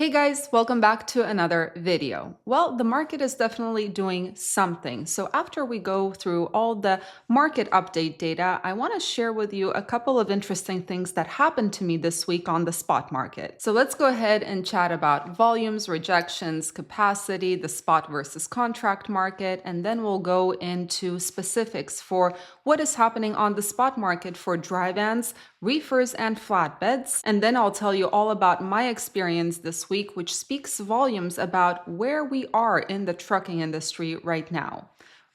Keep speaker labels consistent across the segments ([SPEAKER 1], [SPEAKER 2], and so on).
[SPEAKER 1] Hey guys, welcome back to another video. Well, the market is definitely doing something. So after we go through all the market update data, I want to share with you a couple of interesting things that happened to me this week on the spot market. So let's go ahead and chat about volumes, rejections, capacity, the spot versus contract market, and then we'll go into specifics for what is happening on the spot market for dry vans, reefers, and flatbeds. And then I'll tell you all about my experience this week, which speaks volumes about where we are in the trucking industry right now.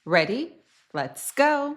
[SPEAKER 1] Ready? Let's go.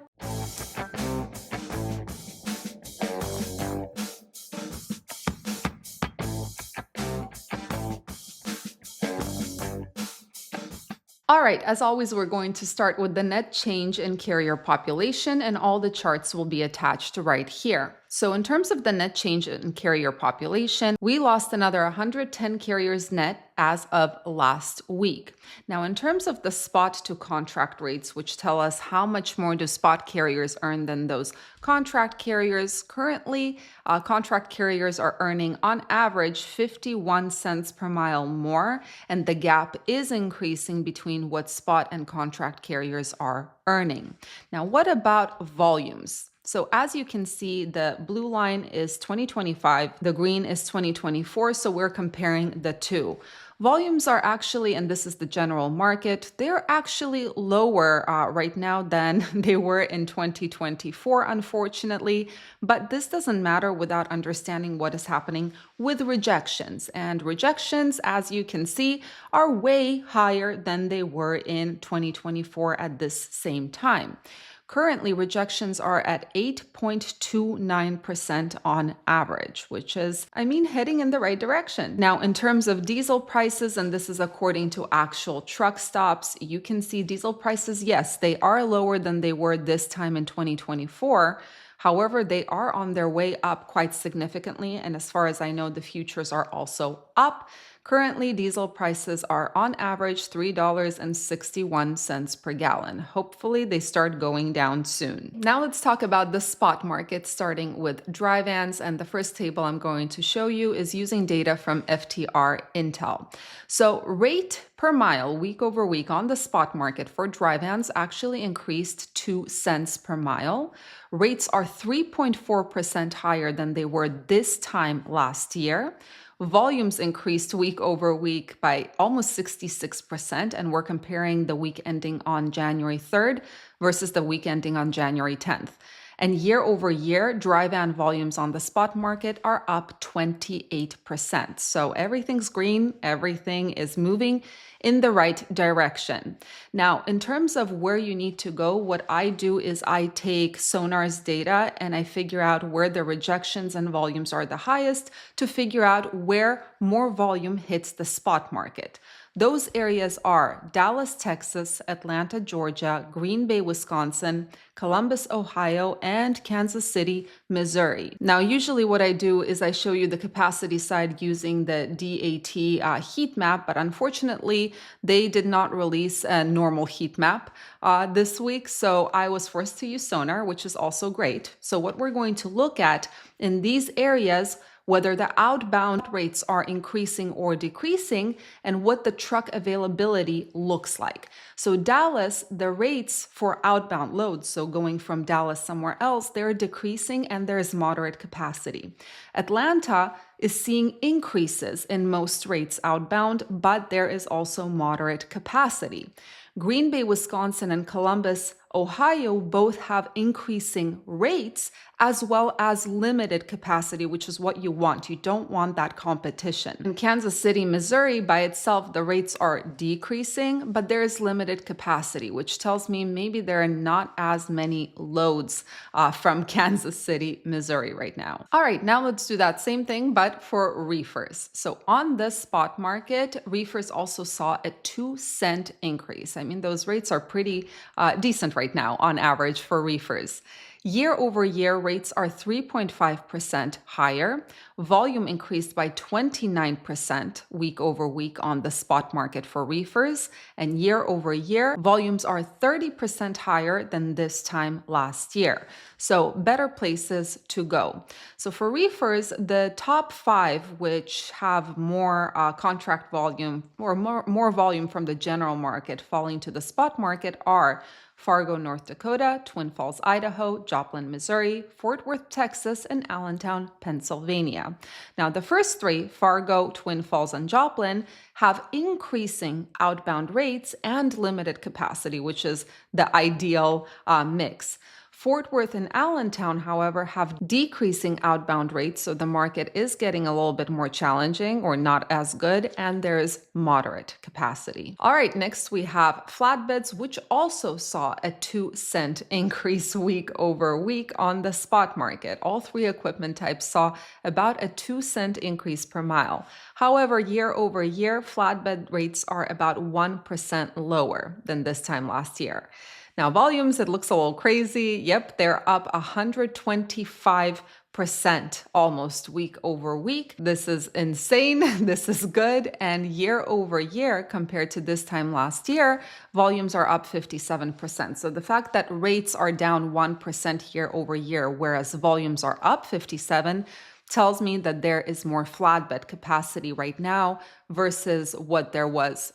[SPEAKER 1] All right, as always, we're going to start with the net change in carrier population, and all the charts will be attached right here. So in terms of the net change in carrier population, we lost another 110 carriers net as of last week. Now, in terms of the spot to contract rates, which tell us how much more do spot carriers earn than those contract carriers, currently contract carriers are earning on average 51 cents per mile more, and the gap is increasing between what spot and contract carriers are earning. Now, what about volumes? So as you can see, the blue line is 2025, the green is 2024, so we're comparing the two. Volumes are actually, and this is the general market, they're actually lower right now than they were in 2024, unfortunately. But this doesn't matter without understanding what is happening with rejections. And rejections, as you can see, are way higher than they were in 2024 at this same time. Currently, rejections are at 8.29% on average, which is, heading in the right direction. Now, in terms of diesel prices, and this is according to actual truck stops, you can see diesel prices, yes, they are lower than they were this time in 2024. However, they are on their way up quite significantly. And as far as I know, the futures are also up. Currently, diesel prices are on average $3.61 per gallon. Hopefully, they start going down soon. Now let's talk about the spot market, starting with dry vans. And the first table I'm going to show you is using data from FTR Intel. So rate per mile week over week on the spot market for dry vans actually increased 2 cents per mile. Rates are 3.4% higher than they were this time last year. Volumes increased week over week by almost 66%, and we're comparing the week ending on January 3rd versus the week ending on January 10th. And year over year, dry van volumes on the spot market are up 28%. So everything's green, everything is moving in the right direction. Now, in terms of where you need to go, what I do is I take Sonar's data and I figure out where the rejections and volumes are the highest to figure out where more volume hits the spot market. Those areas are Dallas, Texas, Atlanta, Georgia, Green Bay, Wisconsin, Columbus, Ohio, and Kansas City, Missouri. Now, usually what I do is I show you the capacity side using the DAT heat map, but unfortunately, they did not release a normal heat map this week, so I was forced to use Sonar, which is also great. So what we're going to look at in these areas, whether the outbound rates are increasing or decreasing, and what the truck availability looks like. So Dallas, the rates for outbound loads, so going from Dallas somewhere else, they're decreasing and there's moderate capacity. Atlanta is seeing increases in most rates outbound, but there is also moderate capacity. Green Bay, Wisconsin, and Columbus, Ohio both have increasing rates as well as limited capacity, which is what you want. You don't want that competition. In Kansas City, Missouri, by itself, the rates are decreasing, but there is limited capacity, which tells me maybe there are not as many loads from Kansas City, Missouri right now. All right, now let's do that same thing, but for reefers. So on the spot market, reefers also saw a 2-cent increase. Those rates are pretty decent right now on average for reefers. Year over year, rates are 3.5% higher. Volume increased by 29% week over week on the spot market for reefers. And year over year, volumes are 30% higher than this time last year. So better places to go. So for reefers, the top five, which have more contract volume or more volume from the general market falling to the spot market, are Fargo, North Dakota, Twin Falls, Idaho, Joplin, Missouri, Fort Worth, Texas, and Allentown, Pennsylvania. Now, the first three, Fargo, Twin Falls, and Joplin, have increasing outbound rates and limited capacity, which is the ideal mix. Fort Worth and Allentown, however, have decreasing outbound rates, so the market is getting a little bit more challenging or not as good, and there's moderate capacity. All right, next we have flatbeds, which also saw a 2-cent increase week over week on the spot market. All three equipment types saw about a 2-cent increase per mile. However, year over year, flatbed rates are about 1% lower than this time last year. Now, volumes, it looks a little crazy. Yep, they're up 125% almost week over week. This is insane. This is good. And year over year, compared to this time last year, volumes are up 57%. So the fact that rates are down 1% year over year, whereas volumes are up 57%, tells me that there is more flatbed capacity right now versus what there was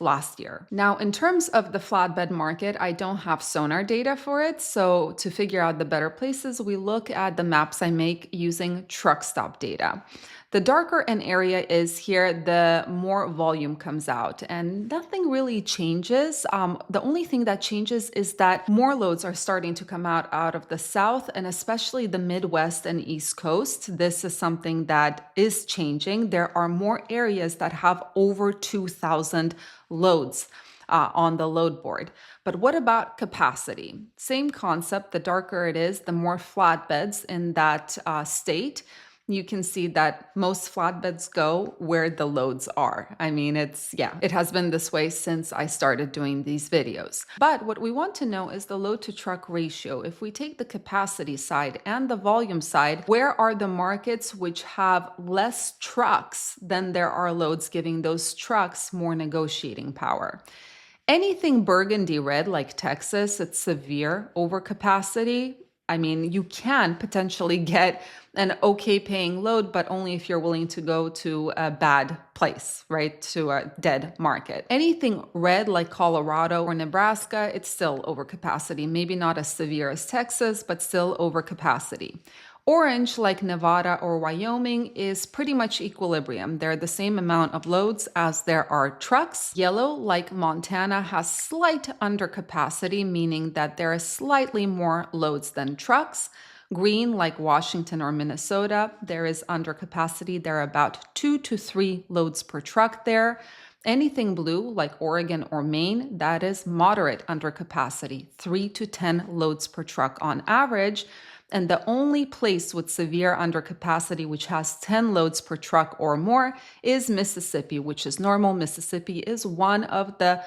[SPEAKER 1] last year. Now, in terms of the flatbed market, I don't have sonar data for it. So to figure out the better places, we look at the maps I make using truck stop data. The darker an area is here, the more volume comes out, and nothing really changes. The only thing that changes is that more loads are starting to come out of the south, and especially the Midwest and East Coast. This is something that is changing. There are more areas that have over 2,000 loads on the load board. But what about capacity? Same concept. The darker it is, the more flatbeds in that state. You can see that most flatbeds go where the loads are. I mean, it has been this way since I started doing these videos. But what we want to know is the load to truck ratio. If we take the capacity side and the volume side, where are the markets which have less trucks than there are loads, giving those trucks more negotiating power? Anything burgundy red like Texas, it's severe overcapacity. I mean, you can potentially get an okay paying load, but only if you're willing to go to a bad place, right? To a dead market. Anything red like Colorado or Nebraska, it's still overcapacity. Maybe not as severe as Texas, but still overcapacity. Orange, like Nevada or Wyoming, is pretty much equilibrium. They're the same amount of loads as there are trucks. Yellow, like Montana, has slight undercapacity, meaning that there are slightly more loads than trucks. Green, like Washington or Minnesota, there is undercapacity. There are about 2 to 3 loads per truck there. Anything blue, like Oregon or Maine, that is moderate undercapacity, 3 to 10 loads per truck on average. And the only place with severe undercapacity, which has 10 loads per truck or more, is Mississippi, which is normal. Mississippi is one of the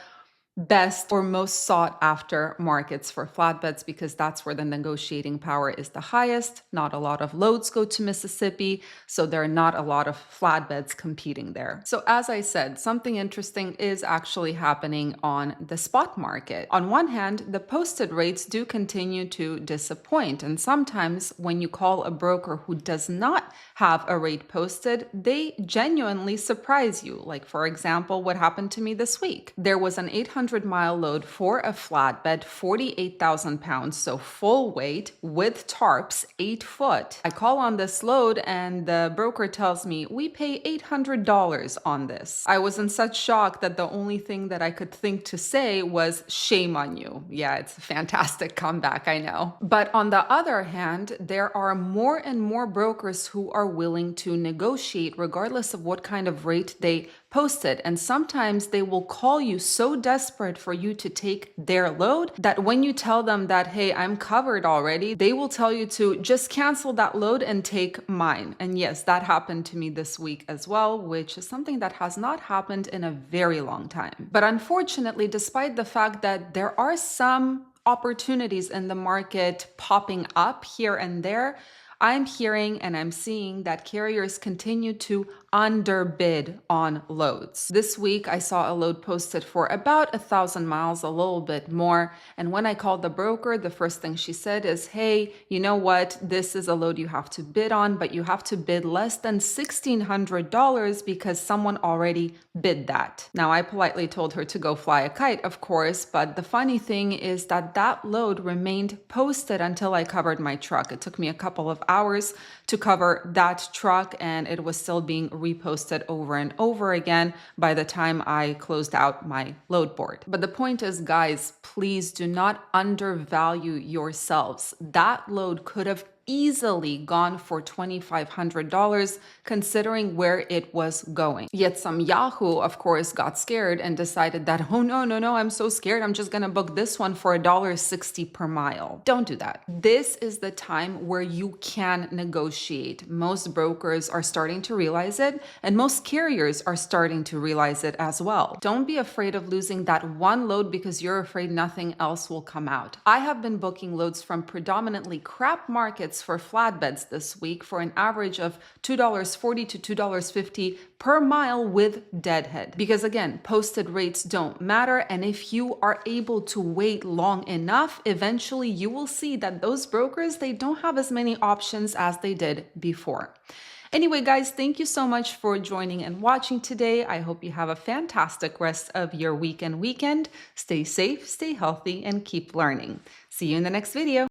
[SPEAKER 1] best or most sought after markets for flatbeds because that's where the negotiating power is the highest. Not a lot of loads go to Mississippi, so there are not a lot of flatbeds competing there. So as I said, something interesting is actually happening on the spot market. On one hand, the posted rates do continue to disappoint, and sometimes when you call a broker who does not have a rate posted, they genuinely surprise you. Like, for example, what happened to me this week. There was an 800-mile load for a flatbed, 48,000 pounds, so full weight with tarps, 8 foot. I call on this load and the broker tells me, we pay $800 on this. I was in such shock that the only thing that I could think to say was, shame on you. Yeah, it's a fantastic comeback, I know. But on the other hand, there are more and more brokers who are willing to negotiate regardless of what kind of rate they posted. And sometimes they will call you so desperate for you to take their load that when you tell them that, hey, I'm covered already, they will tell you to just cancel that load and take mine. And yes, that happened to me this week as well, which is something that has not happened in a very long time. But unfortunately, despite the fact that there are some opportunities in the market popping up here and there, I'm hearing and I'm seeing that carriers continue to underbid on loads. This week, I saw a load posted for about 1,000 miles, a little bit more. And when I called the broker, the first thing she said is, hey, you know what? This is a load you have to bid on, but you have to bid less than $1,600 because someone already bid that. Now, I politely told her to go fly a kite, of course, but the funny thing is that that load remained posted until I covered my truck. It took me a couple of hours to cover that truck, and it was still being reposted over and over again by the time I closed out my load board. But the point is, guys, please do not undervalue yourselves. That load could have easily gone for $2,500 considering where it was going. Yet some Yahoo, of course, got scared and decided that, oh no, I'm so scared, I'm just gonna book this one for $1.60 per mile. Don't do that. This is the time where you can negotiate. Most brokers are starting to realize it, and most carriers are starting to realize it as well. Don't be afraid of losing that one load because you're afraid nothing else will come out. I have been booking loads from predominantly crap markets for flatbeds this week for an average of $2.40 to $2.50 per mile with deadhead. Because again, posted rates don't matter. And if you are able to wait long enough, eventually you will see that those brokers, they don't have as many options as they did before. Anyway, guys, thank you so much for joining and watching today. I hope you have a fantastic rest of your weekend. Stay safe, stay healthy, and keep learning. See you in the next video.